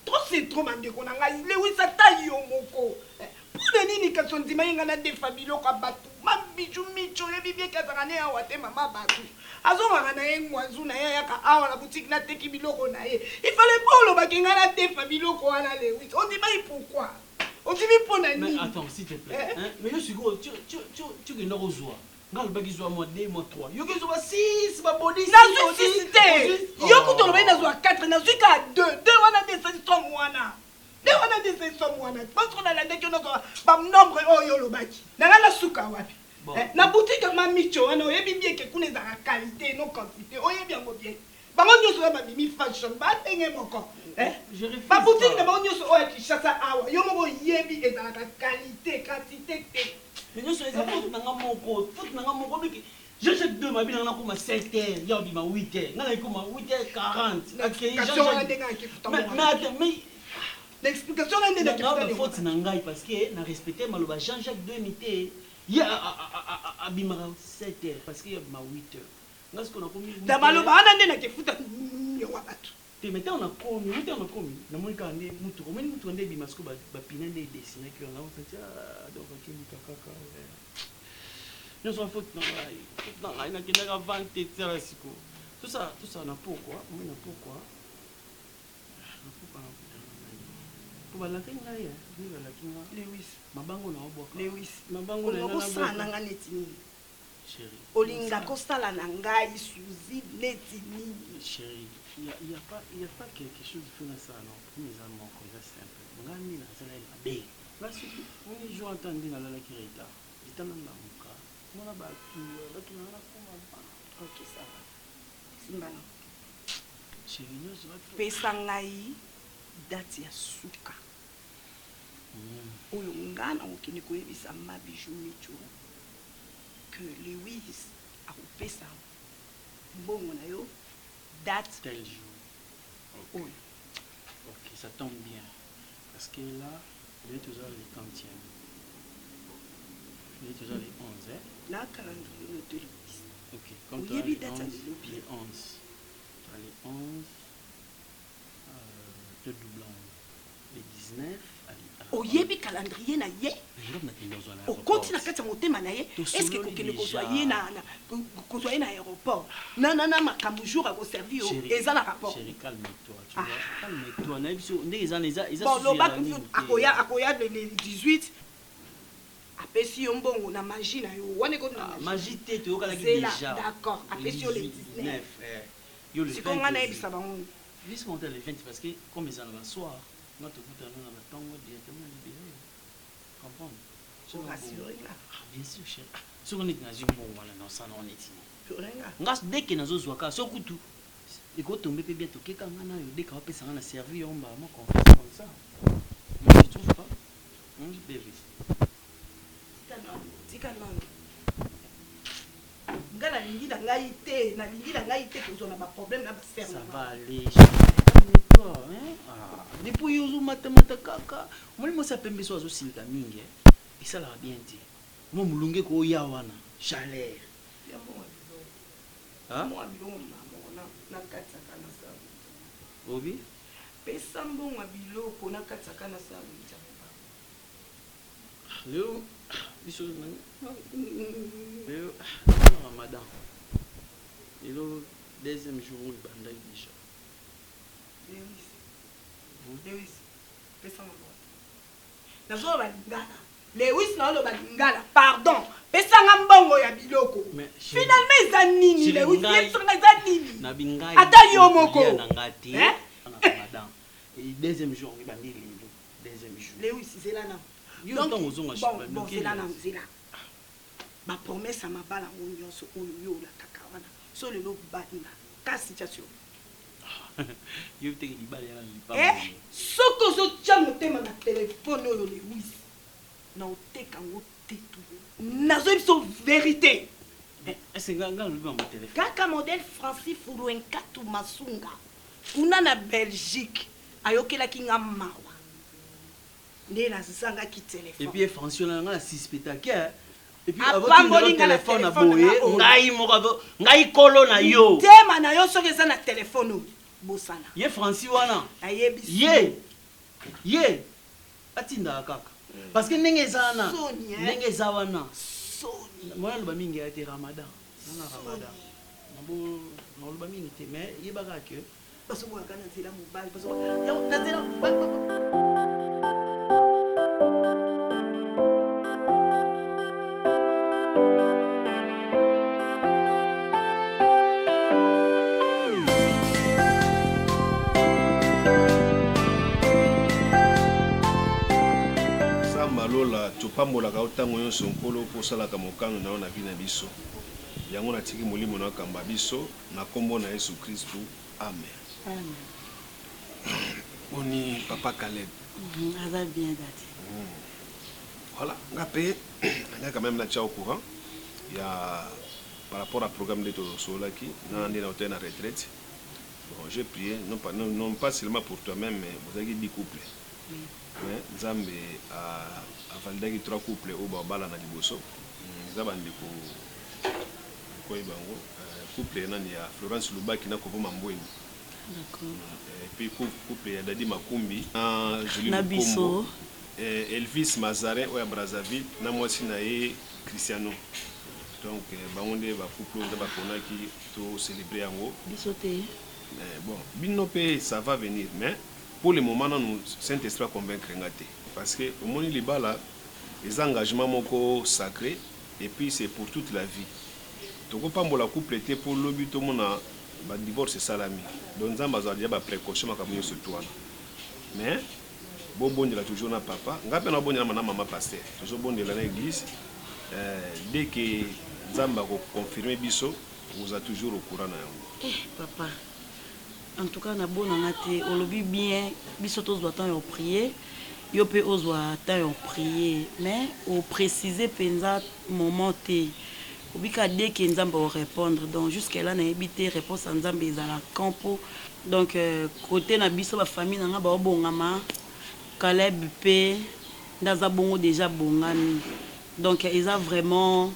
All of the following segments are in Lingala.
trop c'est trop mandeko na ngai Lewis ata yo moko pona nini kaso ndima yenga na defa biloko abatu mabiju micho yebi bien kazanga ne awa te mama batu azonga na ye mwanzu na ye yaka awa na boutique na teki biloko na ye il fallait pas lo bakinga na defa biloko wana Lewis on dit mais pourquoi on dit mais pona nini mais attends s'il te plaît mais je suis gros tu que rozwa ngal bagizwa moi 2 mois 3 yo que zo 6 ba body na suscité yo kuto lo baina zo 4 na zuka 2 wana de c'est son wana de wana de c'est son wana parce qu'on a la ndeki no ba nombre oyo lo baki na la suka wapi na boutique ma micho wana oyebi bien ke kuna za qualité non quantité oyebi yango bien bango nyoso ba mimi fashion ba tenge moko ba boutique na bango nyoso oya kishasa awa yo moko yebi ezala ka qualité quantité te mais nous sommes faute nanga moko biki j'achète 2 ma bina na kuma 7h ya bima 8h ngala kuma 8h40 mais l'explication là n'est pas faute nanga parce que na respecter maloba Jean-Jacques 2 mité ya abima 7h parce que ya bima 8h ngas ko na komi da maloba ana ndena ke futa yo wabatu te meta on a komi na monika ndé mutu ndé bima sko ba pina ndé dessiner que on a fait donc qui muta kaka nous sommes faute dans la qui n'a vente terresiko tout ça na pourquoi moi na pourquoi pour la kinga ya ni la kinga Lewis mabango na oboka Lewis mabango na ko sana nga netini chérie olinga ko sala na ngai suzi netini chérie il y a pas quelque chose de fait dans ça non pour mes amours comme ça simple ngani na ça là bé là c'est on est jour entendu na la kirita ditana na muka mona ba tu na koma ba ok ça va simbana chérie nous ça va pesa ngai date ya suka oyo ngana okini koyebisa mabiju micho que Lewis akopesa mbongo na yo date tel jour ok ça tombe bien parce que là il est toujours le 30e il est toujours le 11 hein na calendrier de Lewis ok comme tu as les date 11 les 11 le doublant le 19 oyebi calendrier na ye au compte na kati motema na ye est-ce que kokene kozwa ye na aéroport na makambo jour a servir eza na rapport chérie calme-toi tu vois calme-toi na biso ndenge eza bon lo ba akoya le 18 apesi yo mbongo na magie na yo wane ko na magie te to kala ki déjà d'accord apesi yo le 19 yo le 20 sikonga na ebisa bango juste monter le 20 parce que comme ils en ont soir moi te coûte dans la tango directement libéré comprendre pour rassurer là bien sûr chérie ce qu'on est dans une bon voilà non ça non on est ngas dès que nazo zwaka so kutu et ko tomber peut bientôt keka ngana yo dès ka pesa ngana servir on ba moi confiance comme ça mais tu trouves pas on dit bébé tika non ngala lingi na ngai te kozona ba problème na ba serre ça va aller toi hein depuis yozo matamata kaka molimo sa pembe so azo silika mingi et ça la bien dit moi mulunge ko ya wana chaleur ya mo hein moi bilongo na katsa kana sa obi pesa mbongo biloko na katsa kana sa leo biso leo Ramadan et le deuxième jour il banda déjà Lewis pesa mbongo nazo balingana Lewis na lo balingana pardon pesa mbongo ya biloko finalement eza nini Lewis eza nini na bingai ata yo moko na ngati na Ramadan et deuxième jour il banda lindo deuxième jour Lewis zela na donc bon zela na zela ba promesse ma bala nyonso oyo yo la kakawana so le lo bana ka situation yo te ki bala ya lipa soko zo tia motema na téléphone oyo Lewis na oteka ngo tetu nazo biso vérité est-ce que nganga lo ba téléphone kaka modèle Francis Furuenkatu Masunga kuna na Belgique ayokela kinga mawa ndela zanga ki téléphone et puis François na nga suspecta que et puis avant le téléphone à boye ngai moko ngai kolo na yo tema na yo soki eza na téléphone bosana ye Francis wana ayebi ye Ye, atinda kaka. Parce que ndenge zana, ndenge zawana. Moi le bamingi a été Ramadan. Non Ramadan. Nabo non le bamingi était mais il baga que parce que moi quand c'est là mon bail parce que Lola topambola ka otango yo sonkolo po sala ka mokano na ona bina biso yango na tiki molimo na kamba biso na kombo na Yesu Kristo amen amen. Oni papa Caleb Ça bien dati voilà ngapé on est quand même là au courant il y a par rapport au programme de Tosola qui na ndina hôtel na retraite bon j'ai prié non pas seulement pour toi-même mais vous avez dit couple mais Nzambe a validé 3 couples au babala na liboso Nzabandi ko ibango couple nani ya Florence Lubaki na Kobo Mambweni d'accord et puis couple ya Dadi Makumbi Julie na biso Elvis Mazarin ou Brazzaville na mwasi na ye Cristiano donc bangonde ba couple ba kona ki to célébrer yango biso te bon bino pe ça va venir mais pour le moment, nous Saint-Esprit convaincre parce que au moins les bas les engagements moko sacrés et puis c'est pour toute la vie. Donc pas pour la couple était pour le but tout le monde a divorce salami. Donc ça bazar dia ba précaution makamunyo sur toi. Mais bon de la toujours na papa, ngape na bon na maman pasteur. Toujours bon de la l'église dès que Nzamba ko confirmer biso, vous a toujours au courant na papa. En tout cas, na bon ngate olobi bien biso tous doit temps prier yo pe ozwa temps prier mais au préciser penza moment te obika dès que Nzamba va répondre donc jusqu'à là na ebité réponse à Nzamba ezala campo donc côté na biso ba famille na ba bongama Caleb pe ndaza bongo déjà bongami donc ils a vraiment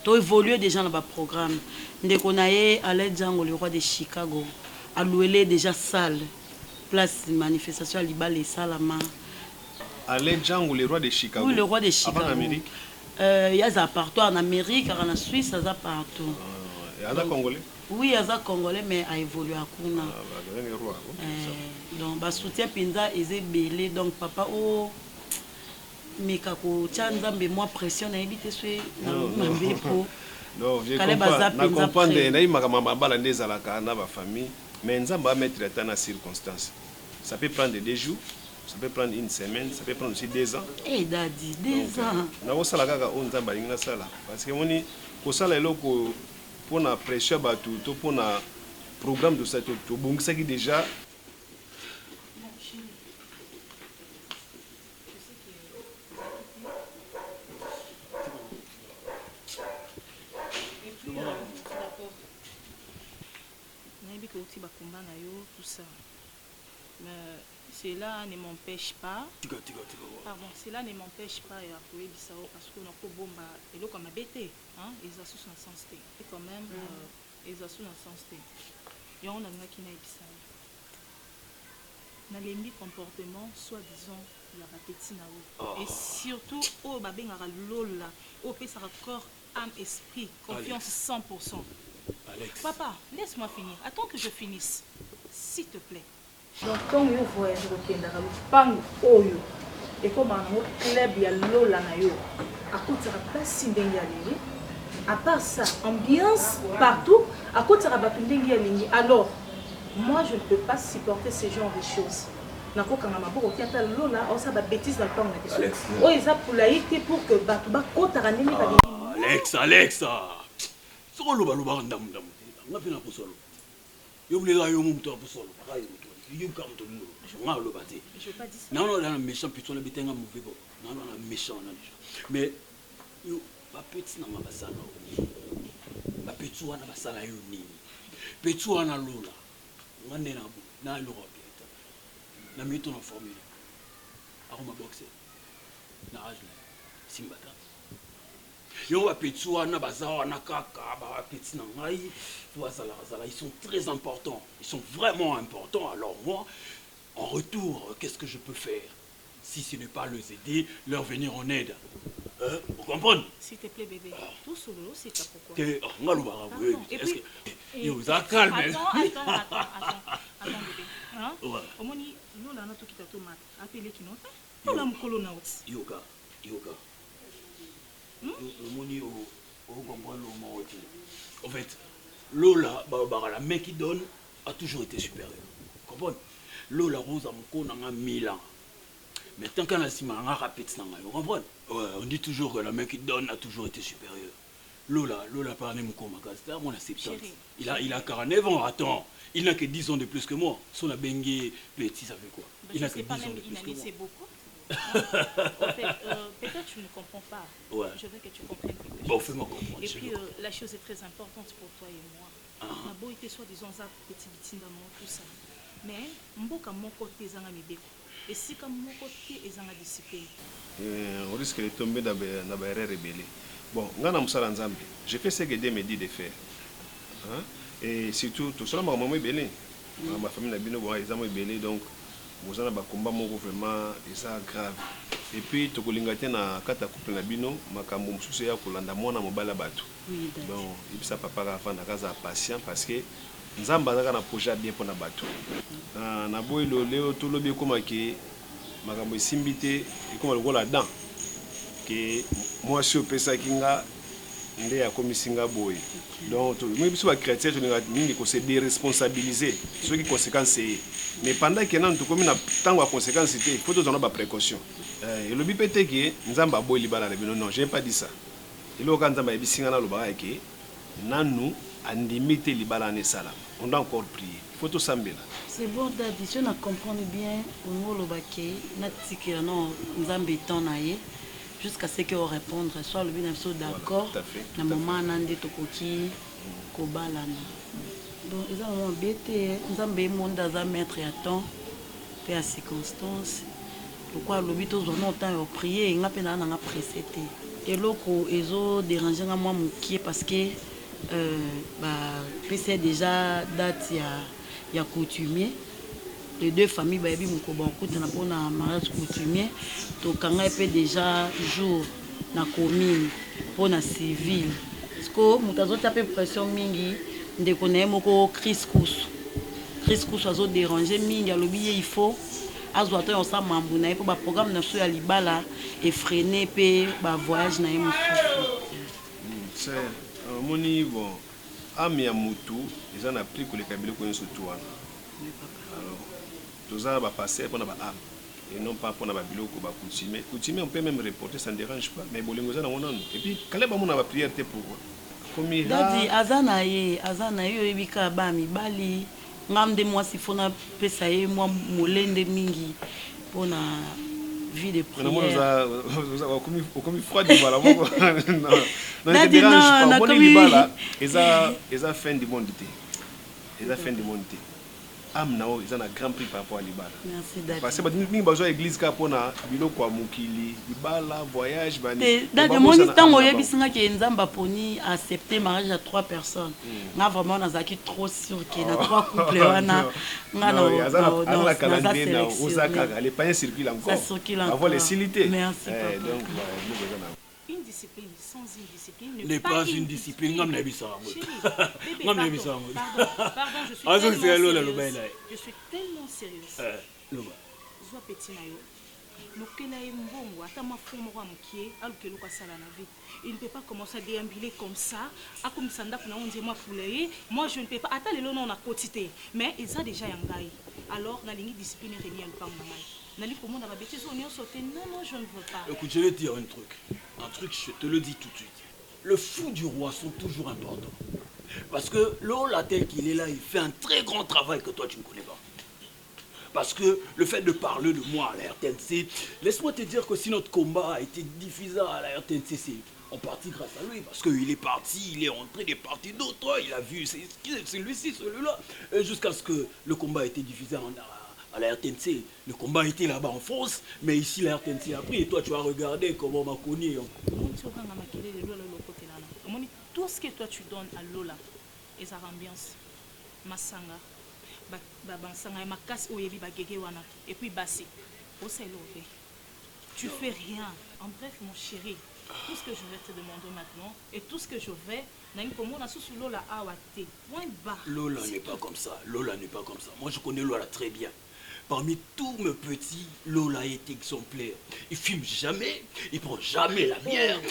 to évolué déjà dans ba programme ndeko na ye Alain Django le roi de Chicago a loué déjà salle place manifestation à Libal et Salama. Alain Django le roi de Chicago. Oui, le roi de Chicago. En Amérique. Il y a partout en Amérique, en Suisse, il y a partout. Il y a Congolais. Oui, il y a Congolais mais a évolué à Kuna. Donc ba soutien pinza ezé belé donc papa oh mais kako Nzambe moi pression na ebité soué na mambe po. Non, je comprends. Mais Nzamba va mettre le temps dans circonstances. Ça peut prendre 2 jours, ça peut prendre 1 semaine, ça peut prendre aussi 2 ans. Eh, Daddy, 2 ans. Parce que pour ça, pour la pression, pour le programme de ça, c'est déjà. Tout ça. Mais cela ne m'empêche pas. Pardon, cela ne m'empêche pas à appuyer Bissau parce qu'on a pas bomba et là comme bêté, hein, ils assument dans sens T. Et quand même, ils assument dans sens T. Et on a un qui n'a Bissau. Dans les comportements, soi-disant, il y a petit nao. Et surtout, au babé ngara lola, au pays ça corps, âme, esprit, confiance 100%. Alex. Papa, laisse-moi finir. Attends que je finisse. S'il te plaît. Donc, quand vous voyagez au Kenya, vous avez oyo. Et comme un club, il y a lola na yo. À côté, ça va pas si bien y aller. À part ça, ambiance partout. À côté, ça va pas bien y aller. Alors, moi, je ne peux pas supporter ce genre de choses. Nako kangama boko kiata lola, on ça va bêtise dans le temps na question. Oh, ils a pour laïque pour que batuba kota ranemi ka. Alex. Solo baloba ndam. Ngapena ko solo. Yo bulega yo mumto ko solo. Ba yo mumto. Yo ka mumto mo. Nga lo bati. Je veux pas dire ça. Non, là méchant plutôt na bitenga mauvais bon. Non, méchant là. Mais yo ba petit na mabasala. Ba petit wana basala yo nini. Petit wana lola. Ngane na bu na lo robeta. Na mito na formule. Aroma boxer. Na ajla. Simbata. Yo petit wana bazawa na kaka ba petit na ngai. Ils sont très importants. Ils sont vraiment importants. Alors moi, En retour, qu'est-ce que je peux faire? Si ce n'est pas les aider, leur venir en aide. Hein? Vous comprenez? S'il te plaît, bébé. Tout solo, c'est pas pourquoi. Et puis... calme. Attends, bébé. Hein? Ouais. Au moins, nous, là, nous, tout qui t'a tomate. Appelez qui nous. On a mon colonne out. Yoga. Moni au comprendre le moment. En fait, Lola, la main qui donne a toujours été supérieure. Vous comprenez? Lola Rose a mon a 1000 ans. Mais tant qu'on a si mal, on a répété ça. Vous comprenez? Ouais, on dit toujours que la main qui donne a toujours été supérieure. Lola parle mon c'est mon acceptance. Il a 49 ans, attends. Il n'a que 10 ans de plus que moi. Son a bengue petit, ça fait quoi? Il n'a que 10 ans de plus que moi. C'est beaucoup. En fait, peut-être tu ne comprends pas. Ouais. Je veux que tu comprennes quelque chose. Bon, fais-moi comprendre. Et puis, la chose est très importante pour toi et moi. On a beau été soi-disant ça, petit bitindamo, tout ça. Mais, mboka mon côté, zanga mibeko. Et si comme mon côté, ils ont discipline. On risque de tomber dans la erreur rebelle. Bon, je fais ce que Dieu me dit de faire. Hein? Et surtout, tout cela, ma maman est belle. Ma famille est belle, donc vous avez un combat vraiment grave. Et puis, tu as na kata couple na bino, makambo msusu ya kolanda mwana mobala bato. Bon, et puis ça papa avant na kaza patient parce que nzamba azaka na projet bien pour na bato. Na boy lo leo to lobi koma ke makambo esimbi te ekoma lokola dan ke moi si opesa kinga nde ya komisinga boy. Donc moi biso ba chrétien to ninga mingi ko se déresponsabiliser ceux qui conséquences mais pendant que nan to komi na tango a conséquences te il faut to zona ba précaution. Et le bipete ke nzamba boy libala na bino non, j'ai pas dit ça. Il oka nzamba ebisinga na lobaka ke nanu andimite libala ne sala. On doit encore prier. Il faut tout s'embêter. C'est bon d'addition à comprendre bien au niveau le baquet, natikira non nzambe tonaye jusqu'à ce que on répondre soit le bien d'accord na moment nande tokoki kobalana. Donc ils ont embêté nzambe monde za mettre à temps et à circonstance. Pourquoi le but aux non temps au prier nga pena na précédé. Et loko ezo déranger moi mukie parce que c'est déjà date il y a coutumier les deux familles baby mon kobanko na pour na mariage coutumier to kanga peut déjà jour na commune pour na civil parce que mutazo taper pression mingi ndeko na moko Chris Kous azo déranger mingi alobi il faut azwa to on sa mambu na pour ba programme na so ya libala et freiner pe ba voyage na yemo c'est moni bon ami amutu ils ont appris que les kabila connaissent tout alors tous ça va passer pour na ba âme et non pas pour na ba biloko ba coutumer on peut même reporter ça ne dérange pas mais bolingo za na wona et puis kale ba mona ba prière te pourquoi comme il dadi azana ye ebika ba mi bali ngamde moi si fona pesa ye moi molende mingi pona vie de prière. Comme froid du bala. Non, ne dérange pas. Bon libala, ils ont fin du monde. Ils ont fin du monde. Amnao, ils ont un grand prix par rapport à libala. Merci Dadi. Parce que nous avons besoin d'église kapona, bilo kwa mukili, libala, voyage, bani. Dadi, moi ni tango yebisinga ke nzamba poni accepter mariage à 3 personnes. Nga vraiment nazaki trop sûr que na 3 couples wana nga na la calendrier na osaka, les pains circulent encore. Ça circule encore. Avoir les facilités. Merci papa. Donc une discipline sans une discipline n'est pas une discipline. Pardon, je suis tellement sérieuse. Sois petit nayo. Il ne peut pas commencer à déambuler comme ça. Moi, je ne peux pas. Attends, les noms on a quotité. Mais ils ont déjà un gars. Alors, la ligne discipline est remise en non, je ne veux pas. Écoute, je vais te dire un truc, je te le dis tout de suite. Le fou du roi sont toujours importants. Parce que Lola, tel qu'il est là, il fait un très grand travail que toi, tu ne connais pas. Parce que le fait de parler de moi à la RTNC, laisse-moi te dire que si notre combat a été diffusé à la RTNC, c'est en partie grâce à lui. Parce qu'il est parti, il est entré des parties d'autres, il a vu, c'est celui-ci, celui-là. Jusqu'à ce que le combat a été diffusé à la RTNC. Le combat était là-bas en France, mais ici la RTNC a pris. Et toi, tu as regardé comment on m'a connu. Tout ce que toi tu donnes à Lola, et sa ambiance, Massanga, bansanga ya makasi oyebi bagege wana et puis basi osala obe tu fais rien en bref mon chéri tout ce que je vais te demander maintenant et tout ce que je vais Lola point bas. Lola n'est pas comme ça. Lola n'est pas comme ça. Moi je connais Lola très bien. Parmi tous mes petits, Lola est exemplaire. Il fume jamais, il prend jamais la bière,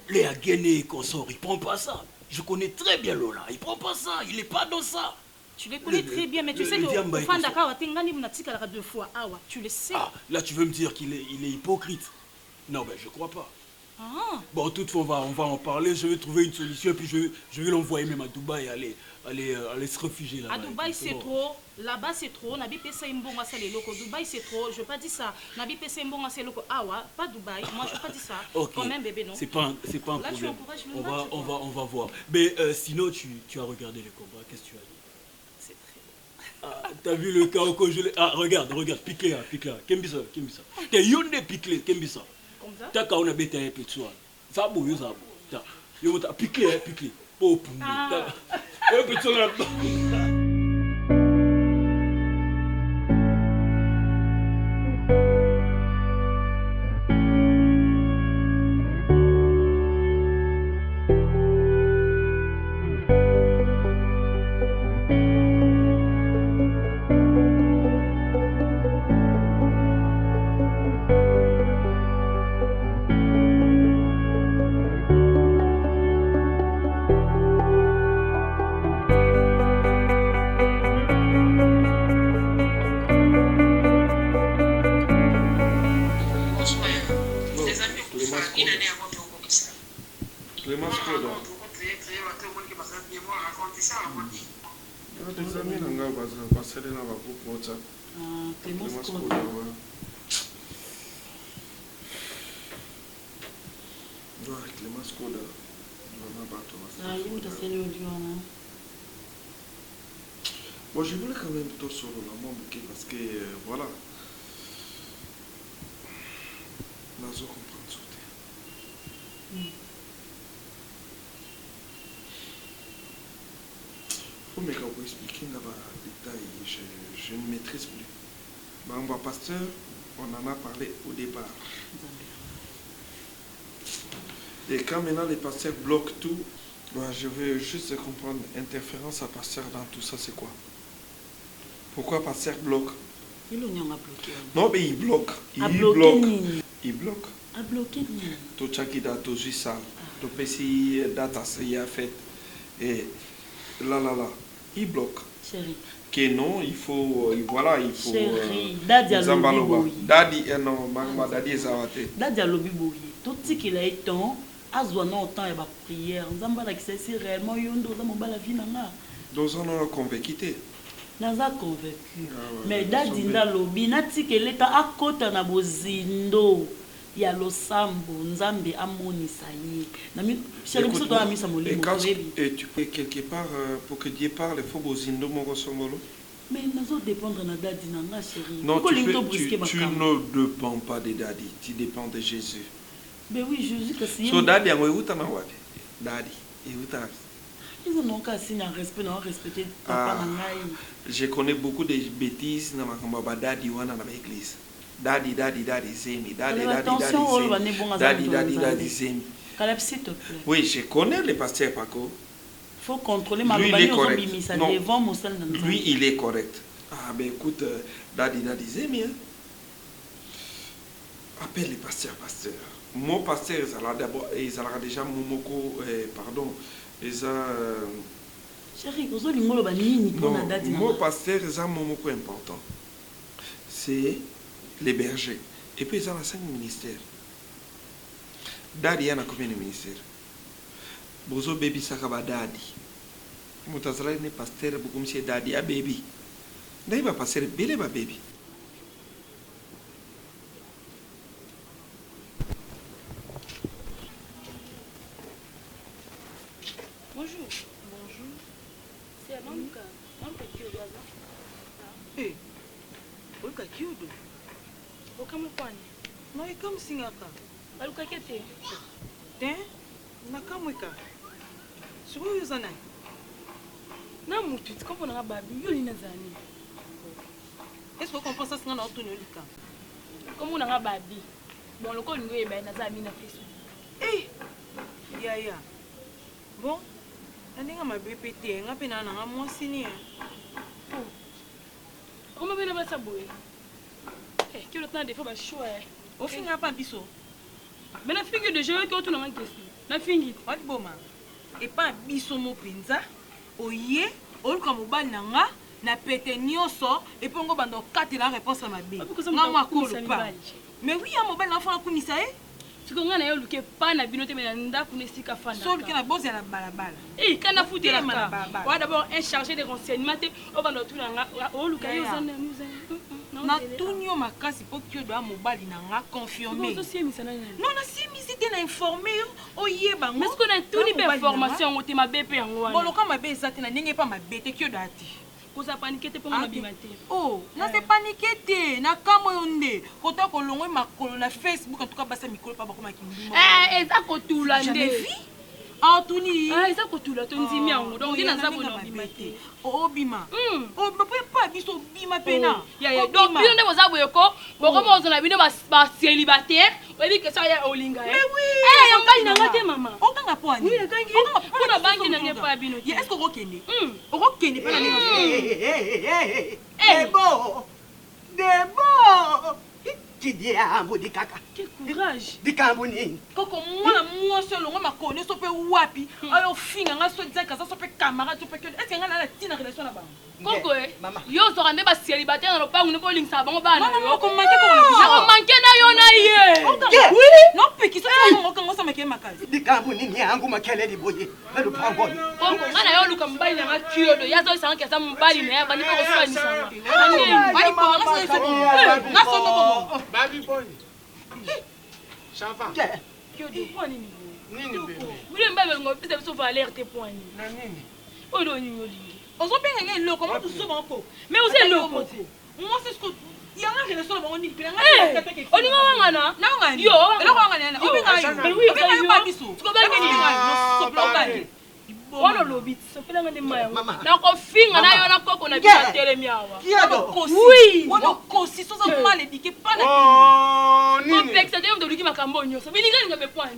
les agénés et consorts, il prend pas ça. Je connais très bien Lola, il prend pas ça, il n'est pas dans ça. Tu les connais très bien, mais tu sais que deux fois. Tu le sais. Ah, là tu veux me dire qu'il est hypocrite? Non, ben je crois pas. Ah. Bon, toutefois, on va en parler, je vais trouver une solution et puis je vais l'envoyer même à Dubaï, aller se réfugier là-bas. À Dubaï c'est trop, là-bas c'est trop, Nabi Pesa Imbonga c'est les locaux. Dubaï c'est trop, je veux pas dire ça. Nabi Pesa Imbonga c'est les locaux. Ah ouais, pas Dubaï, moi je veux pas dire ça. Okay. Quand même bébé non. C'est pas un là, problème. tu encourages le match, on va voir. Mais sinon tu as regardé les combats, qu'est-ce que tu as dit? C'est très bon. Ah, t'as vu le chaos congelé? Ah, regarde, piqué là. Kembisa. T'es yonde piqué, Kembisa. Comme ça? T'as qu'à on a bêté un peu de soin. Ça beau, ça beau. Yo t'as piqué. Pour nous. Un peu de soin là-dedans. Bon, je voulais quand même torser la bouquet parce que voilà. Nazo comprendre ça. Faut me expliquer là-bas détail, je ne maîtrise plus. Bah, on va pasteur, on en a parlé au départ. Et quand maintenant les pasteurs bloquent tout, bah, je veux juste comprendre interférence à pasteur dans tout ça, c'est quoi? Pourquoi pasteur bloque? Il a bloqué. Non, mais il bloque. Il bloque. A bloqué. Tout ça qui date au ça. Tout petit date il a fait. Et là. Il bloque. Chérie. Que non, il faut. Voilà, il faut. Chérie. Dadi a lobi. Dadi, non, Magma, Dadi est avaté. Dadi a lobi. Tout ce qu'il a été temps, à ce moment temps, il va prier. Nous avons accès réellement, nous avons la vie. Nous avons convaincu. Naza convaincu. Mais dadi nda lobi nati ke leta akota na bozindo ya losambo nzambe amonisa ye. Na mi chéri biso to amisa molimo bebi. Et tu peux quelque part pour que Dieu parle, il faut bozindo moko songolo. Mais nazo dépendre na dadi na nga chéri. Non, tu ne dépends pas de dadi, tu dépends de Jésus. Mais oui, Jésus que c'est. So dadi yango euta na wapi? Dadi, euta. Ils n'ont qu'à signer un respect, non respecter papa. Je connais beaucoup de bêtises dans ma dadi wana dans l'église. Dadi zemi, dadi zemi. Caleb, s'il te plaît. Oui, je connais le pasteur Paco. Il faut contrôler ma lui, il est correct. Lui, il est correct. Ah ben écoute, dadi zemi. Hein? Appelle le pasteur. Mon pasteur, ils ont déjà momoko, pardon. Chérie, mon pasteur est un moment important. C'est les bergers. Et puis ils ont 5 ministères. Dadi yana combien de ministères? Bozo baby sakaba dadi. Mutazala ne pasteur beaucoup monsieur dadi a baby. Dai ba pasteur bele ba baby. Bonjour. C'est Mamuka. Mamuka Kyodo. Eh, Mamuka Kyodo. Okamupani. Non, et comme Singaka. Baluka Kete. Ten, Nakamwika. Sur où vous en êtes? Na mutu, tu comprends babi, yo ni nazani. Est-ce que vous comprenez ça, c'est un autre Nolika? Comme on a babi. Bon, le col nous est bien, nazami na Facebook. Eh, ya. Bon, on a BPT, on a peine à moi signé. Comment bien va ça boy? Eh, qui le temps des fois va choix. Au fin n'a pas biso. Mais la figure de jeu que tu n'as pas question. La fingit. What boma? Et pas biso mo pinza. Oye, ol comme bananga. Na pété nyonso et puis on va dans 4 la réponse à ma bé. Non ma coule pas. Mais oui, à mon bel enfant kunisa eh. Tu connais na yo luke pas na binote mais nda kunesika fana. So luke na bosse na balabala. Eh, kana foutu la ka. On d'abord un chargé de renseignement on va dans tout na o luka yo zana muza. Na tunyo makasi po kyo do mobali na nga confirmer. Non, na si misité na informer oye bango. Mais ce qu'on a tout ni information on te ma BP en wana. Bon le quand ma bé ça te na ndenge pas ma bête kyo dati. Vous avez paniqué pour mon abimate. Oh, n'a pas paniqué, n'a qu'à moyonner. Quand on a ma colonne na Facebook, en tout cas, ça micro pas comme qui. Eh, ça coûte tout là. Ah, tout ni. Ah, ça coûte tout là. Tu dis bien, donc il n'a pas bon abimate. Oh, bima. Oh, mais pas biso bima pena. Donc, bien de vous avouer quoi? Bon, comment on a vu nos célibataires? On dit que ça y est au linga. Mais oui. Eh, on va y aller maman. On va pas. Oui, le gangi. On va banque n'a pas abino. Est-ce qu'on rekene? On rekene pas la. Debo! Debo! Qui dit à Modi Kaka? Quel courage! Di Kambuni! Koko, moi seul, on m'a connu, so pe wapi. Alors, fin, on a so dire que ça so pe camarade, so pe que. Est-ce qu'il y a la tina relation là-bas? Koko, yo so rande ba célibataire dans le pas, on ne peut pas ça bon ba na yo. Comment manquer comme ça? On manquer na yo na ye. Oui! Non, pe qui so on ça make makasi. Di Kambuni ni yangu makele di boye. Le pango. Koko, ngana yo luka mbali na kiodo. Ya zo sanka sa mbali na ya bani ko so ni sanga. Bali ko ngasa so. Ngasa no. Baby boy. Chafa. Kiodo kwa nini? Nini bébé? Mule mbebe ngo pesa so va alerte point ni. Na nini? Odo ni yo lingi. Ozo penga ngene loko, comment tu so banko? Mais vous êtes loko. Moi c'est ce que il y a un relation on dit penga. On ni nganga na. Na ngani? Yo, elo nganga na. O penga yo. Mais oui, penga yo ba biso. Tu ko ba ngini? No so bloka. Wana lobi, so pela ngene maya. Na ko finga na yo na koko na bisa telemi awa. Oui. Wana kosi so so mal éduqué pas na. Oh, nini? Complexe de ndo liki makambo nyoso. Bilinga ngabe point.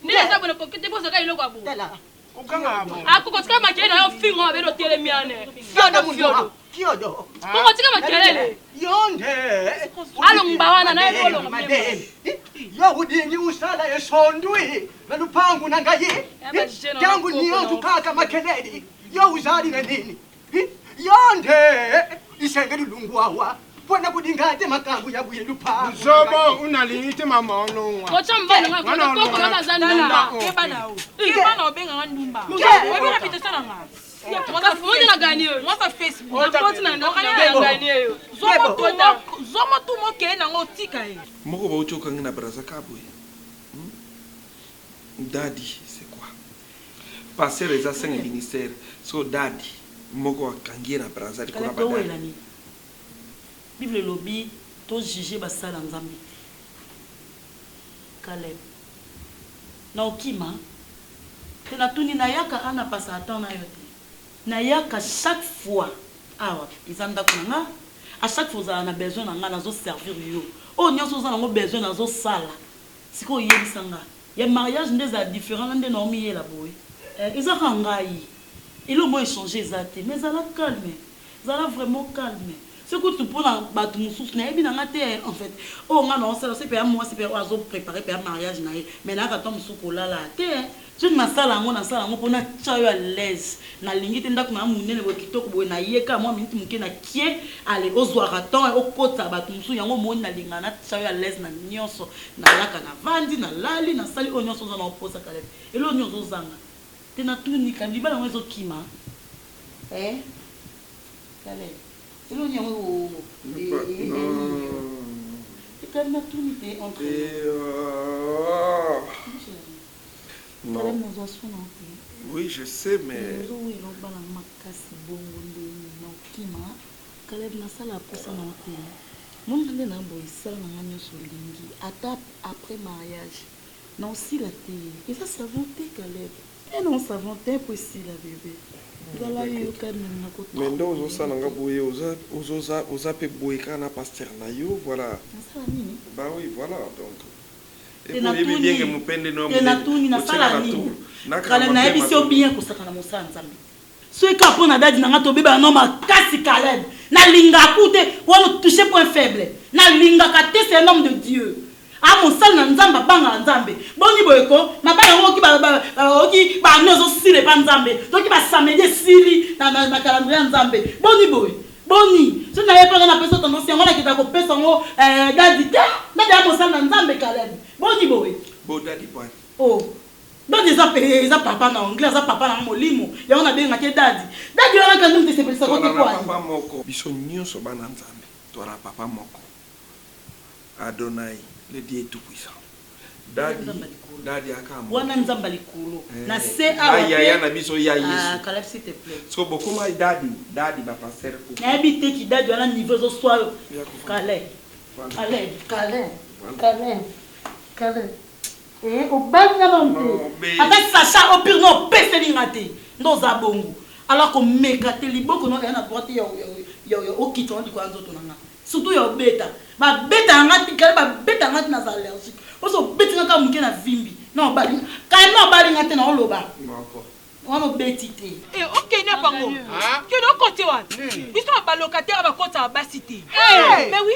Nila sa bona kokete boso ka iloko abo. Ukanga abo. Ako tika makele na yo finga wa belo telemi ane. Fiodo. Fiodo. Koko tika makele. Yonde. Alo mbawana na yo lo madeni. Yo udingi usala yeshondwi. Melupangu na ngaye. Yangu ni yo tukaka makeledi. Yo uzali na nini? Yonde. Isengeli lungwawa. Pona kudingate makambu ya buye lupangu. Zobo unalimite mama ono. Kocha mbana ngako koko ngata zanumba. Kebana o. Kebana obenga ngandumba. Wewe na pita sana nga. Mwaza na gani yo. Mwaza Facebook. Mwaza na gani yo. Zomo tu moke na ngo tika e. Moko ba uchoka ngina braza kabwe. Daddy, c'est quoi? Passer les assains au ministère. So daddy, moko akangie na braza di kona badani. Bible lobby, to juger basala nzambe. Caleb. Na okima. Tena tuni na yaka ana pasa attend na yote. Na yaka chaque fois. Ah ouais, ils en d'accord. À chaque fois on a besoin na nazo servir yo. Oh nyonso za ngo besoin nazo sala. Siko yebisanga. Ya mariage ndeza différent ndé no mi yela boy. Ils ont rangai. Ils ont échangé zaté, mais ça la calme. Ça la vraiment calme. Ce que tu prends dans bateau sous na ebi na ngate en fait. Oh nga non c'est pas moi c'est pas oiseau préparer pour mariage na. Mais na ka tom sukola la té. Je na sala ngo na sala ngo pona chayo à l'aise. Na lingi te ndako na munene bo kitoko bo na yeka moi minute muke na kie aller ozwara temps o kota bateau sous yango moni na linga na chayo à l'aise na nyonso na laka na vandi na lali na sali o nyonso za na oposa kale. Elo nyonso zanga. Te na tuni ka libala ngo zo kima. Kale. Non. Oui, je sais, mais... Après mariage, non, si la télé. Et ça, savonté, Caleb. Et non, savonté, impossible, bébé. Mais ndo ozosala nga boye oza pe boye kaka na pasteur na yo voilà. Bah oui voilà donc. Tenatuni nasala nini kala na yebi so bien kosaka na mosala nzambe soki ka mpo na dadi nanga tobeba no makasi Caleb nalinga kute wana touché point faible nalingaka te c'est un homme de Dieu a mosala na nzambe abanga nzambe boni boyeko mabala yango oki bano ezosile pa nzambe toki basamedi esili na calendrier ya nzambe boni boye boni so na ye mpenga na pesa tendance yango nakita kopesa yango dadi te dadi ya mosala na nzambe Caleb boni boye dadi bwana dadi eza papa na anglais eza papa na molimo yango nabengaki dadi dadi wana kandi mute sepelisa kote papa moko biso nyonso bana nzambe toala papa moko Adonai le Dieu tout puissant dadi akamo wana nzamba likolo na se ya na biso ya Yesu Caleb s'il te plaît so bokoma dadi ba passer ko na bi te ki dadi wana niveau zo soyo Caleb obanga nompe ata sacha opir no peselinga te ndo za bongo alors ko meka te liboko no na droite yo okito on diko nzoto nanga surtout yo beta ba beta ngati kale ba beta ngati na allergique oso beta ngaka muke na vimbi non bali ka no bali ngati na oloba wana beti te OK na bango que do côté wa ils sont ba locataire ba kota ba cité mais oui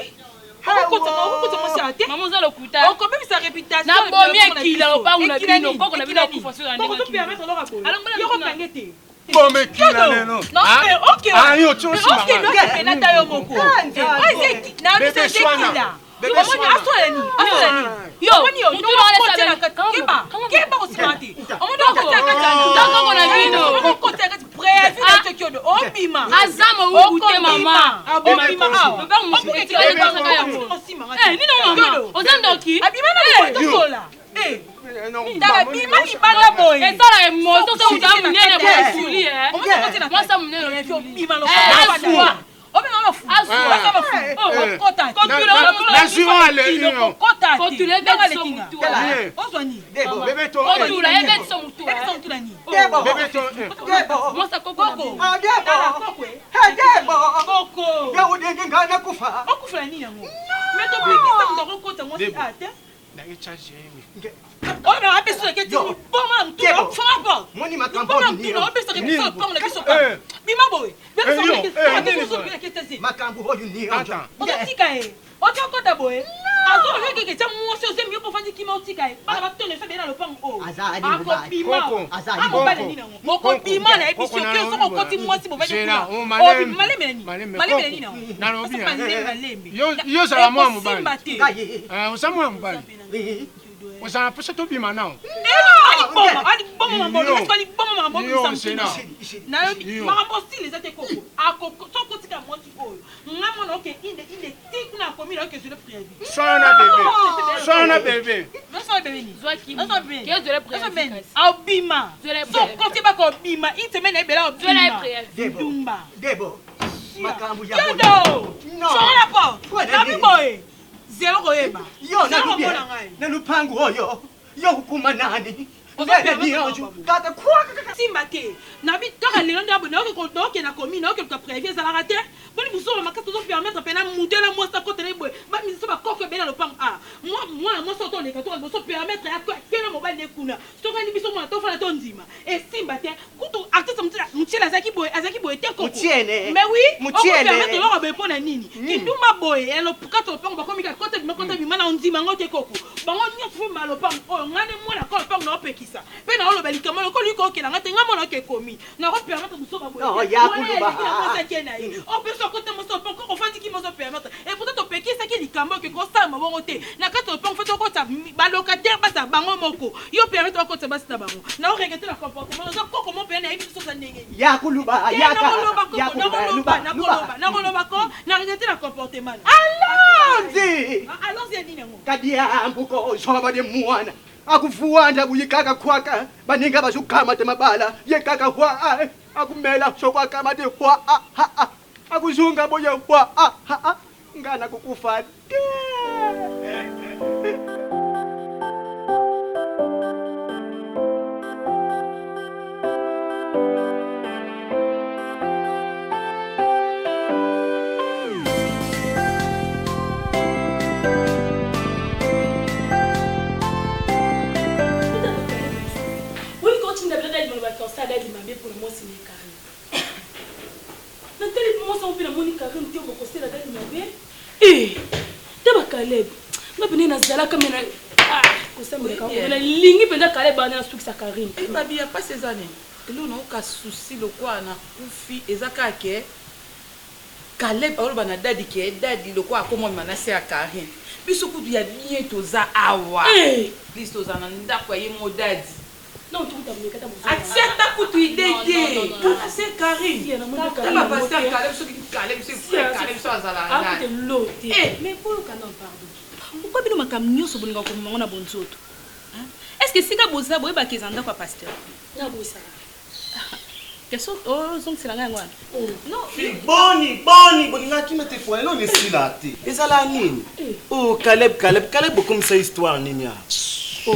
Maman za lokuta. On même sa réputation. Na bomie kila opangu na bino, poko na bino kufaso na ndenge. Poko permettre alors aboye. Alors mbona yoko pangete. Bomie kila leno. Non mais OK. Ah yo tu aussi maman. OK no ke na tayo moko. Na bise kila. Omoni asoleni. Yo, omoni yo. Mutu na kote na keba. Keba osimati. Omoni kote na kata. Ndako na bino. Omoni kote na prévu na tekyodo. Obima. Azama ukute mama. Obima awa. Baba musiketi ya baba yango. Nino mama. Ozandoki. Abima na kotola. Ndala bima ni bala boy. Esala emoto so utamu nene kwa suli Moi ça munene lo bima lo. Obi mama fu. Kota. Laisse-moi aller. Kota. Faut tu le bête so mutu. Ozwani. Bébé to. Faut tu le bête so mutu. Bébé to ni. Bébé to. Moi ça koko. Koko. Ya udenge ngana kufa. Okufa nini yango? Mais to bikisa ndako kota mo si ate. Ndage charge mi. Oh na abeso ke ti boma mtu faba. Moni makambo ni. No abeso ke biso pang na biso pa. Bima boy. Makambo hoyu ni onjo. Otika e. Otika kota boy. Azo le ke tia mo se mieux pour fandi ki ma otika e. Ba to ne fe be na lo pang o. Azali mobali. Azali mobali. Moko bima na ebiso ke so ko koti mo si mobali. Oh maleme ni. Maleme ni na. Na lobi. Yo za mo mobali. Usamu mobali. Osa pesa to bima nao. Ali bomba mambo, ali bomba mambo bisamtina. Na mambo style za te koko. Akoko to kotika moti oyo. Ngamo na oke inde tik na komi na oke je le prévu. Sona bébé. Non ça bébé ni. Zwaki. Non ça bébé. Qu'est-ce que le prévu? Abima. So kote ba ko bima, iteme na bela abima. Dumba. Debo. Makambo ya bono. Non. Sur la porte. Kami boy. Zero goyeba. Yo na lupangu oyo. Yo hukuma nani? Ngene ni onju. Kata kwa simba te. Na bi toka lelo ndabo na ko doke na komi na ko ka prévier za la rater. Boni buso makata zo permettre pena mutela mo sa kote ne boy. Ba mi so ba koko bela lo pang a. Moi so to le ka to so permettre ya ko kena mobile ne kuna. So ka ni biso mo to fala to ndima. E simba te. Kuto artiste mutela azaki boy te koko. Mutiene. Mais oui. Mutiene. Permettre lo ba pona nini. Kinduma boy e lo kato pang ba komi ka kote bi kote bi mana ndima ngote koko. Bango nyofu malo pang o ngane mo na ko pang no pe kisa. Pe na olo belika mo ko liko ke na ngate ngamo na ke komi. Na ko permettre muso ba boy. Non, ya kuluba. O pe so kote mo so pang ko fandi ki mo so permettre. Et peut-être to pe kisa ki likambo ke ko sa mo bongo te. Na kato pang fa to ko ta ba locataire ba sa bango moko. Yo permettre ko ta ba sa bango. Na o regretter le comportement. Na ko comment pe na ibi so sa ndenge. Ya kuluba, ya ka. Ya kuluba, na koloba ko na regretter le comportement. Allons-y. Allons-y nini ngo. Kadia mbuko soba de mwana. Akufuanda kuyikaka kwaka baninga bazukama temabala yekaka hwa akumela sokwa kama de hwa akuzunga boye hwa ngana kukufa Caleb. Nga pene na zala comme na la ligne penda Caleb na suki sa Karine. Et babi ya pas ces années. Et là on a aucun souci le quoi na kufi ezaka ke Caleb olo bana dadi ke dadi le quoi comment manase à Karine. Biso kutu ya bien toza awa. Please toza na ndako ye mo dadi. Non, tu t'as kata mo. Accepta kutu idée. Kana c'est Karine. Kama pasteur Caleb so ki Caleb so azala. Ah, te loté. Mais pour le canon pardon. Pourquoi bino makamnyo so bolinga ko mona bonzoto? Est-ce que sika boza boye ba kezanda kwa pasteur? Na boisa. Qu'est-ce oh donc c'est la ngwana. Non, boni bolinga ki mete fo non esila te. Ezala nini? Oh Caleb comme ça histoire nini ya. Oh,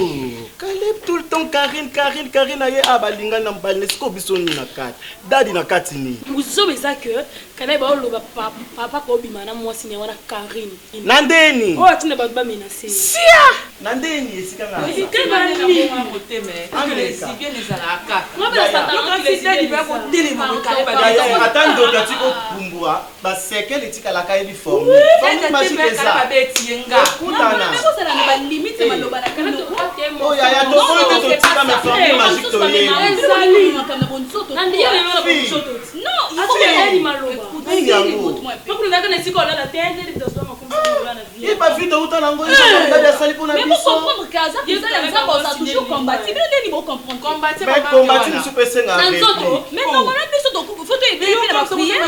Caleb tout le temps Karine aye abalinga na mbalne siko biso ni na kati. Dadi na kati ni. Uzo beza que Caleb ba loba papa ko bima na mwasi ne wana Karine. Nandeni. Oh tina ba menacer. Sia. Nandeni esika nga. Keba ni mo moteme. Angles si bien ezala aka. Ngaba sa ta les dadi ba ko telema ko Caleb. Attends donc tu ko pumbua ba sekel etika la ka uniforme. Femme magique ça. Kutana. Mais ça la ba limite maloba na kana. Oh ya to ko te tika me forme magique to ye. Non, il faut que elle maloba. Pour na kana siko la tende de dosso makumba na vie. Et pas vite autant nango ya sali pour na biso. Mais pour comprendre kaza, vous allez ça toujours combattre. Bien ni bon comprendre. Combattre nous super senga. Mais normalement biso to faut to aider la prière.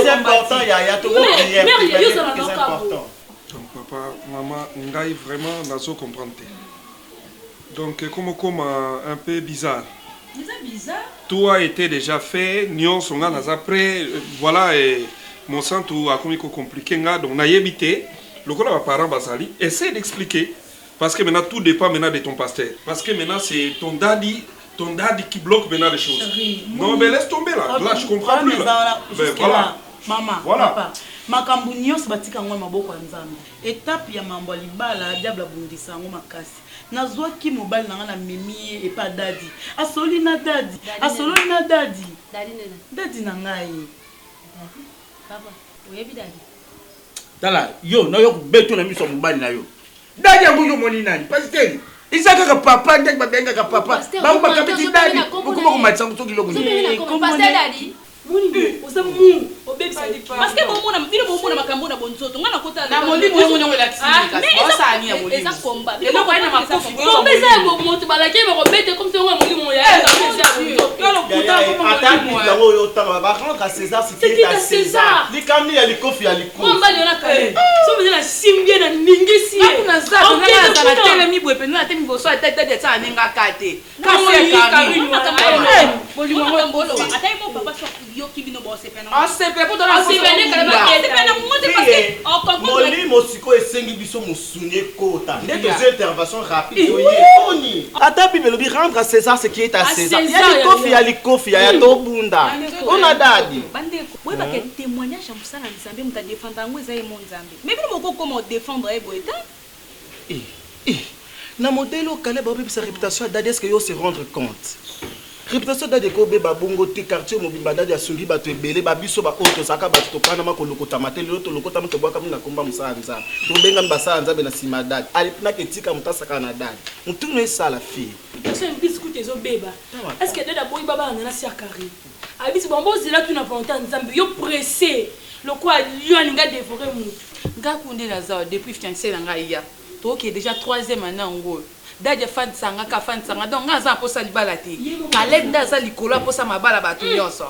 C'est important ya to prière. C'est important. Donc papa, maman, ngai vraiment nazo comprendre. Donc comme un peu bizarre. Bizarre. Tout a été déjà fait, nyon songa naza après voilà et mon sang tout a compliqué nga donc na yebité le quoi les parents basali essaie d'expliquer parce que maintenant tout dépend maintenant de ton pasteur parce que maintenant c'est ton daddy qui bloque maintenant les choses. Non mais laisse tomber là je comprends plus là. Ben voilà. Maman, voilà. Papa. Makambu nyonso batika ngwa maboko ya Nzambe. Étape ya mambo libala diable bundisa ngo makasi. Nazwa ki mobile nanga na mimi et pas dadi. Asoli na dadi. Asoli na dadi. Dadi nena. Dadi na ngai. Papa, oyebi dadi. Tala, yo na yo beto na miso mobile na yo. Dadi yango moni nani? Pasteur. Isaka ka papa ndek babenga ka papa. Ba ba kapiti dadi. Ukuma kumatsa mutoki logo. Pasteur dadi. Muni, osamu, obebisa. Parce que bon mona, bino bon mona makambo na bonzoto. Ngana kota na molimo ngo ngo la tsika. Mais ça ani ya molimo. Eza komba. Et donc aina makofi. Bon beza go moto balaki ba ko bete comme ça ngo molimo ya. Yo lo kuta ko molimo. Attends, yo tanga ba rendre à César ce qui est à César. Li kamni ya likofi ya likofi. Komba ni ona kale. So beza na simbie na ningisi. Akuna za na na telemi bwe pe na temi boso atete de tsa ninga kate. Ka se ka ni. Molimo ngo lo. Atai mo papa so yo kibino bo se pena. Ah c'est pour dans la molimo siko esengi biso musunye kota ndeko zo intervention rapide oni ata bible bi rendre à César ce qui est à César ya likofi ya to bunda on a dadi bandeko boy ba ke témoignage ya musala nzambe muta défendre ngo eza mo nzambe mais bino moko comment défendre ebo eta na modèle au Caleb ba sa réputation dadi est-ce que yo se rendre compte réputation dadi ko be ba bongo te quartier mobimba dadi asungi ba to ebele ba biso ba auto saka ba to kana makolokota matele to lokota mto bwa kamuna komba musanza to benga mbasanza be na sima dadi ali na ketika mutasaka na dadi mutu no esala fille c'est un biscuit ezo beba est-ce que dada boy baba na si akari abi si bombo zela tu na volonté nzambe yo pressé le quoi lui alinga dévorer mutu ngakunde na za depuis fiancé na ngai to qui est déjà 3e année en gros dadi fan sanga ka fan sanga donc ngaza posa libala te Caleb ndaza likolo posa mabala bato nyonso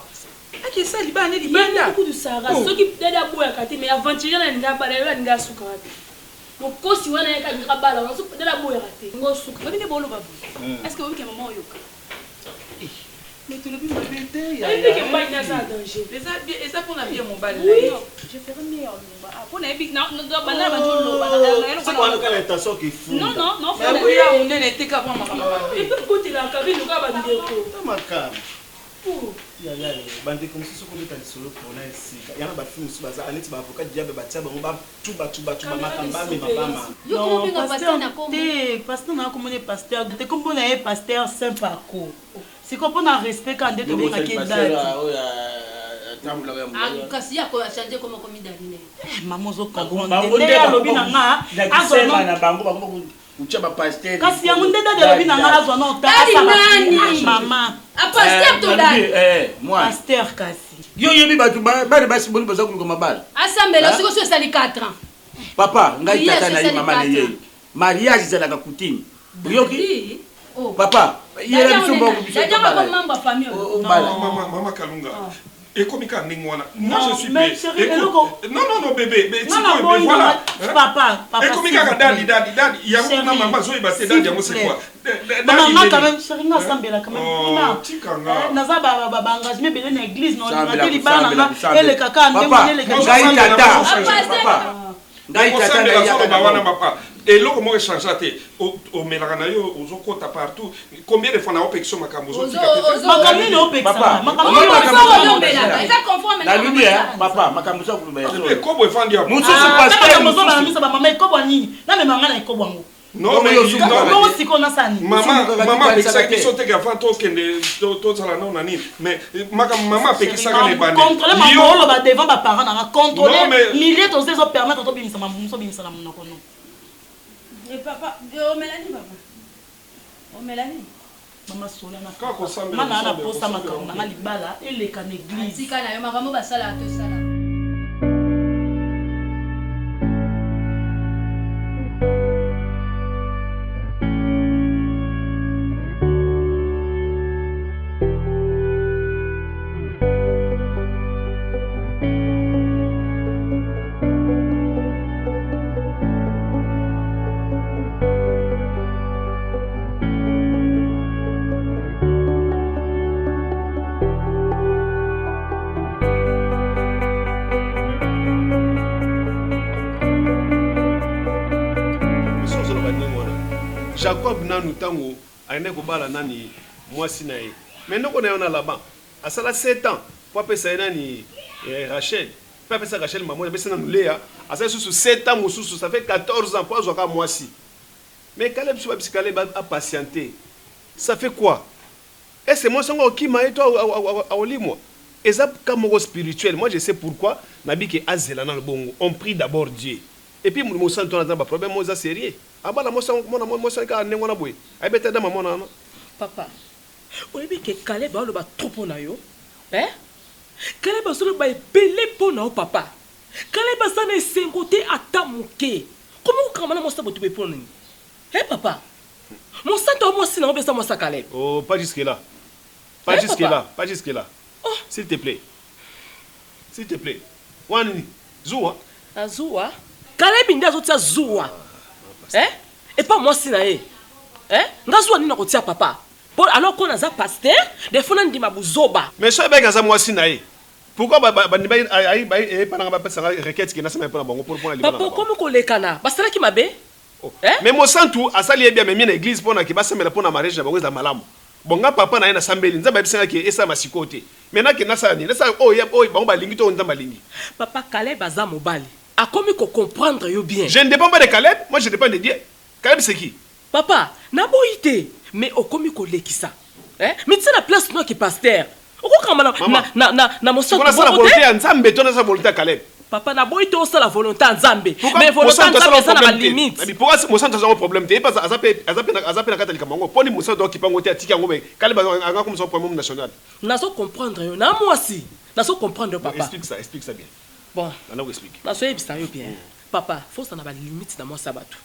aki sa libala ne libanda beaucoup de sara soki dada boya kati mais aventure na nga bala yo nga suka donc kosi wana yaka nga bala on suka dada boya kati ngo suka bine bolo babu est-ce que vous que maman yoka mais tu le bis ma bête ya il que pas na ça danger et ça pour la bien mon bal je ferai meilleur pour na ebi na bana ba jolo bana c'est quoi l'intention qui fou non mais oui on ne te ka mama et puis côté la Karine nga ba ndeko makam ya bande comme si soko beta solo pour na sika yana ba film su baza aneti ba avocat diable ba tia bango ba tuba makamba me mabama non pasteur na kombo pasteur na kombo ne pasteur te kombo na pasteur saint parcours c'est qu'on a respect quand de benga ke dadi kasi ya ko changer comme comme Daline. Maman zo comprendre. Ya lobi na nga. Na bango bango uchaba pasteur. Kasi ya munde dada lobi na nga azwa no ta nani? Maman. A pasteur to dali. Moi. Pasteur kasi. Yo yebi batu ba basi boni baza ko mabala. Assemblée siko so sali 4 ans. Papa, ngai tata na mama na ye. Mariage ezalaka coutume. Yoki? Papa, yera biso mbongo biso. Maman Kalunga. Et comme il moi je suis prêt. Non bébé, mais voilà. Papa. Et comme il y a daddy, il y a une maman zo ibate daddy yango c'est quoi? Maman quand même chérie nga sambela quand même. Oh, tikanga. Naza ba engagement belé na église non na libana na ele kaka ndemo ele kaka. Ngai tata papa. Et là comment échanger au melaganayo aux kota partout. Combien de fois na opération makambo zo makambo na opération. Makambo na lubi papa makambo zo kulumba. Kobo efandi ya. Mususu pasteur mususu na misa ba mama ikobo nini? Na me manga na ikobo ngo. Non mais non siko na sani. Maman pekisa kiso te gafa to kende to sala na nani. Mais maman pekisa ka ne bande. Contrôler maman lo ba devant ba parents na contrôler milliers to ces permettre to bimisa maman so bimisa na monoko no. Et papa, oh Mélanie papa. Oh Mélanie. Maman sola na. Kako sambela. Mana na posa makambo na libala eleka na église. Tika na yo makambo basala to sala. Jacob nanu tango aine ko bala nani mwasi na ye. Mais ndoko na yona là-bas. Asala 7 ans pour pesa nani Rachel. Pas pesa Rachel maman pesa nanu Léa. Asala sous 7 ans mususu ça fait 14 ans pour azoka mwasi. Mais Caleb sur Caleb a patienté. Ça fait quoi? Est-ce que moi songo ki ma eto a olimo? Ezap kamoko spirituel. Moi je sais pourquoi nabi ke azela na bongo. On prie d'abord Dieu. Et puis mon sang ton pas problème moi ça sérieux. Abala mo ka ne ngona boy. Ay beta da maman na. Papa. Oyebi ke Caleb ba lo ba trop na yo. Caleb ba solo ba belé pona o papa. Caleb sa na sengote atamuke. Comment on kamana mo sa botu be pona ni? Papa. Mon sang to mo sina o be sa mo sa Caleb. Oh, pas jusque là. Pas jusque là, pas jusque là. Oh, s'il te plaît. S'il te plaît. Wani Zoua. Azoua. Caleb ndi azotia Zoua. Et pas moi si na ye. Ngazoua ni na kotia papa. Alors qu'on a za pasteur, des fois on dit ma buzoba. Mais ça ben ngaza moi si na ye. Pourquoi ba ni ba ai pas na ba pesa requête qui na sama pour bango pour la libana. Papa comment ko lekana? Basala ki mabe? Mais mo santu asali bien mais na église pour na ki ba semela pour na mariage na bango za malamu. Bonga papa na ye na sambeli nzamba bisanga ki esa masikote. Maintenant que na sa ni, ça bango ba lingi to nzamba lingi. Papa Caleb aza mobali. A comment comprendre yo bien? Je ne dépends pas de Caleb, moi je dépends de Dieu. Caleb c'est qui? Papa, na boité, mais au comment ko lekisa. Mais c'est la place moi qui pasteur. Oko kama na mo santo. On a sa volonté nzambe to na sa volonté Caleb. Papa na boité o sa la volonté nzambe. Mais volonté nzambe ça na limite. Mais pourquoi mo santo ça un problème te pas azape na katolika mango. Poni mo santo ki pango te atiki yango be. Caleb anga comme son problème national. Na so comprendre yo na moi aussi. Na so comprendre papa. Explique ça bien. Bon, on explique. Na so yebisa yo bien. Papa, faut ça na ba limite na moi sabatu.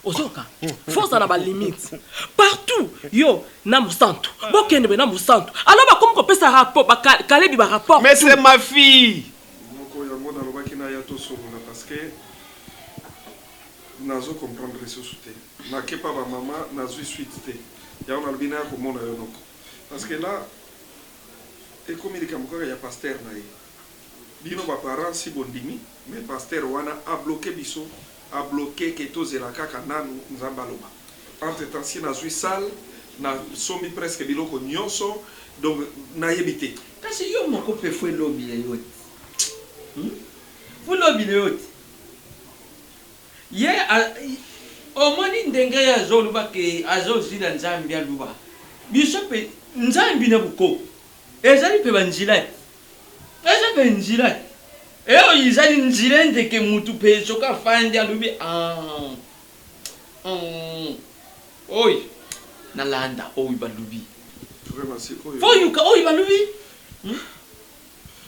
Ozoka. Faut ça na ba limite. Partout, yo na musantu. Bokende na musantu. Alors ba comme ko pesa rapport ba Caleb ba rapport. Mais c'est ma fille. Moko yango na lobaki na ya to solo parce que nazo comprendre ce souté. Na kepa ba maman nazo suite te. Ya on a bina ko mona yo noko. Parce que là et comme il y a pasteur na ye. Bino ba parents si bondimi mais pasteur wana a bloqué biso a bloqué que tous la kaka nanu nzambaloba entre temps si na zui sale na somi presque biloko nyonso donc na yebité kasi yo moko pe fwe lobby yote fu lobby yote ye omoni ndenge ya zoluba ke azozila nzambi aluba biso pe nzambi na buko ezali pe banjila eza njila eo izali njila ndeke mutu pe soka fandi alubi oy nalanda oy balubi fo yuka oy balubi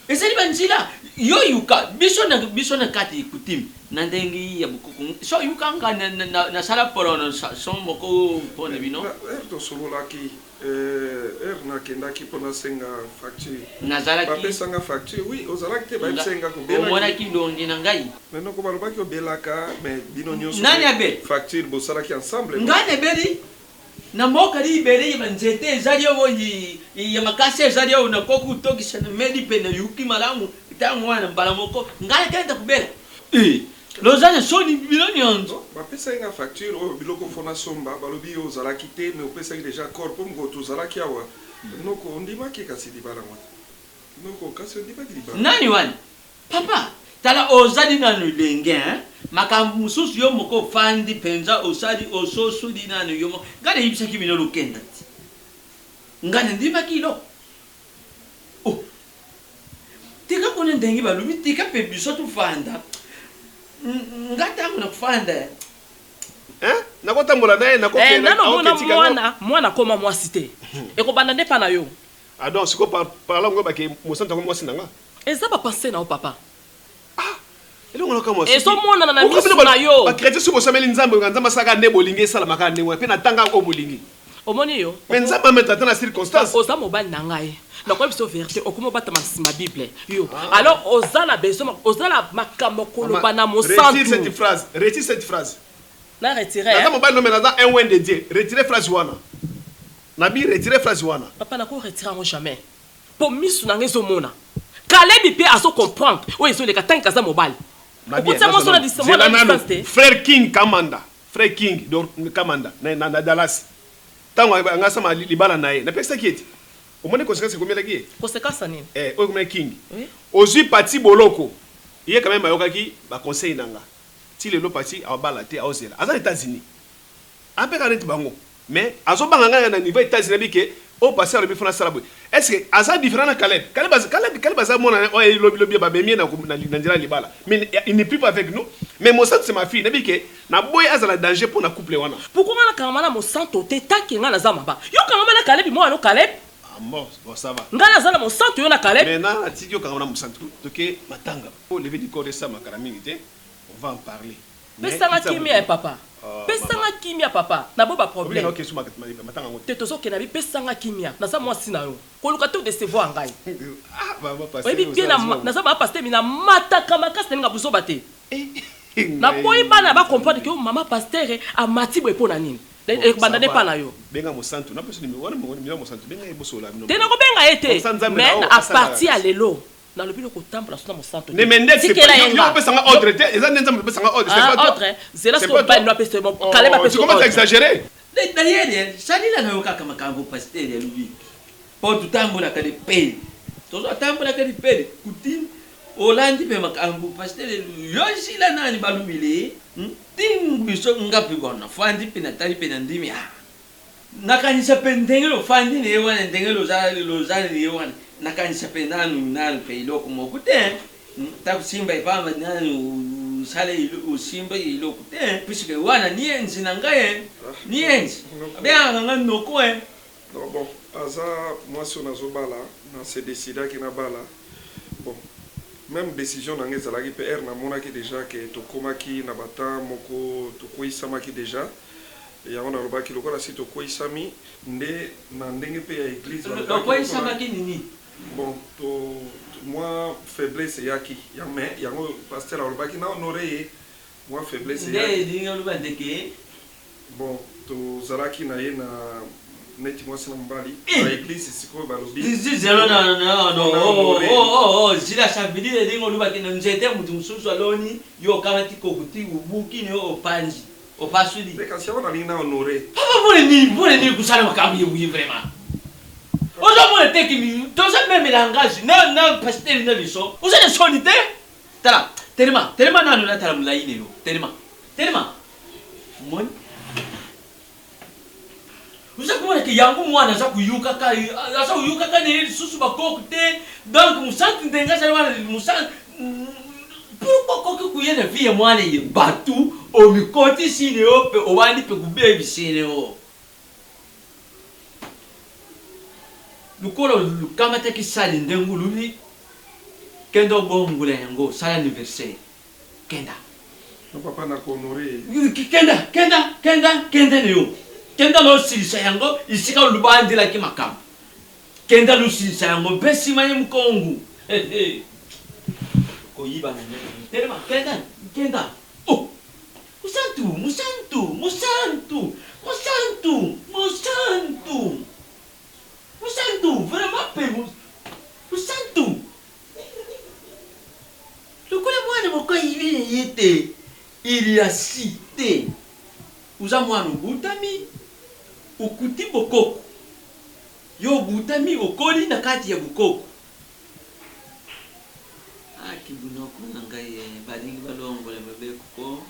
ezali banjila yo yuka biso na kati kutim na ndenge ya bukuku so yuka nga na sala porono so moko pona bino to sololaki nakendaki mpona senga facture nazalaki bapesanga facture oui ozalaki te bayebisenga omonaki ndongi na ngai maintenant balobaki obelaka mais bino nyonso nani abe facture bosalaki ensemble ngani ebeli na mboka libele banzete ezali oyo ya makasi ezali oyo nakoki kutokisa na medi pe na yuki malamu ntango wana mbala moko ngai kenda kubela lozana soni bino nyonso bapesanga facture oyo biloko fona somba balobi yo ozalaki te mais opesaki déjà corps mpo moko tozalaki awa noko ondimaki kasi libala mwana noko kasi ondimaki libala nani wana papa tala ozali nanu lenge makambo mosusu yo moko ofandi mpenza osali ososuli nanu yo moko ngai nayebisaki bino lokenda ti ngai nandimaki lo tika kuna ndenge balobi tika mpe biso tofanda ngai ntango nakofanda nakotambola naye nanomona mwana koma mwasi te ekobanda nde mpa na yo donc siko parla ngo bake mosantu yango mwasi nanga eza bapense na yo papa ezomonana na miso na yo bakretien soki bosameli nzambe nzambe asalaka nde bolingi esalamaka ndenge mpe na ntanga oyo bolingi omoni yo me nzambe amettra te na circonstance oza mobali na ngai nakoyebi biso verité okoma obatama nsima bible yo alors oza na besoin oza na makambo koloba na mosantu retire cette phrase na retire naza mobali no me naza un oin de dieu retire phrase wana nabi retire phrase wana papa nako retire yango jamais po misu na ngai ezomona kalebi mpe azocomprendre oyo ezoleka ntangi kaza mobali frère king kamanda frère king kamanda na Dallas tango angasama libala na ye napesaki ete omoni conséquence ekomelaki ye conséquence nini oyo komela king ozwi pati boloko ye quand même ayokaki baconseil nanga ti lelo pati abala te aozela aza na États-Unis apeka neti bango mais azobanga ngai na niveau États-Unis abike au passé alobi fona sala boye est-ce que aza différent na Caleb aza mona oyo lobi babemie na nzela libala mais il n'est plus avec nous mais Mosanto c'est ma fille nabi ke na boye azala danger pour na couple wana pourquoi na kangama na Mosanto te taki nga na zamba yo kangama na Caleb moi no Caleb bon ça va nga na zala Mosanto yo na Caleb mais na atiki yo kangama na Mosanto toke matanga au lever du corps de ça makarami te on va en parler pesanga kimia papa pesanga kimia papa na bo ba problème te tozokena bi pesanga kimia naza mwasi na yo koluka te odecevoir ngai oyebi bien naza ba pasteur mina mataka makasi nga buzoba te na boyi bana ba comprendre que mama pasteur amati boye pona nini banda ne pa na yo benga Mosanto na peso numéro wana mo Mosanto benga ebosola te na ko benga ete mais à partir à lelo dans le bureau temple na Mosanto ne mendek c'est pas yo pesanga ordre te eza ndenza mo pesanga ordre c'est pas ordre c'est là ce qu'on parle no pese mon Caleb pese tu commences à exagérer d'ailleurs salila na yo kaka makambo pasteur ya lubi po tutambola ka de pe tozo tambola ka de pe kutin olandi pe makambo pasteur yo sila nani balumile ting biso ngapi bona fandi pe na tali pe na ndimi nakanisa pe ndengelo fandi ne wana ndengelo za ne wana nakanisa pe nanu pe iloko moko te takusimba ipamba nanu sale usimba iloko te puisque wana ni enzi na ngai ni enzi bien nga noko bon aza mwasi oyo nazobala na se décidaki na bala bon même décision na ngai ezalaki mpe ere namonaki déjà ke tokomaki na batemps moko tokoyisamaki déjà yango nalobaki lokola si tokoyisami nde na ndenge mpe ya église tokoyisamaki nini bon moi faiblesse eyaki mais yango pasteur alobaki na honore ye moi faiblesse eyaki bon tozalaki na ye na neti mwasi na mobali na église sikoyo balobi zila sabili ndenge olobaki na nzete mutu mosusu aloni yo okamati kokuti obuki ne opanzi opasuli kasi yango nalingi na honore mpona nini kusala makambo yebuye vraiment ozomona teki toza meme langage na pasteur na biso oza na soni te tala telema nano natala molai ne yo telema moni oza komona ke yango mwana za kuyuka ka ne susu ba kokte donc musantu ndenga za wana musantu pourquoi ko ku yena vie mwana ye batu o mikoti sine ope o bandi pe kubebi sine o lukolo lukamata ki sali ndengu luli kendo bongula yango sala anniversaire kenda no papa na konore kenda ne yo kenda lo silisa yango isika lubandi la ki makam kenda lo silisa yango besi manye mkongu ko yiba na telema kenda oh musantu vraiment pe musantu lokola mwana moko yibine yete il y a cité uza mwana butami ukuti bokoko yo butami okoli na kati ya bukoko akibunoko na ngai balingi balongola mabeko ko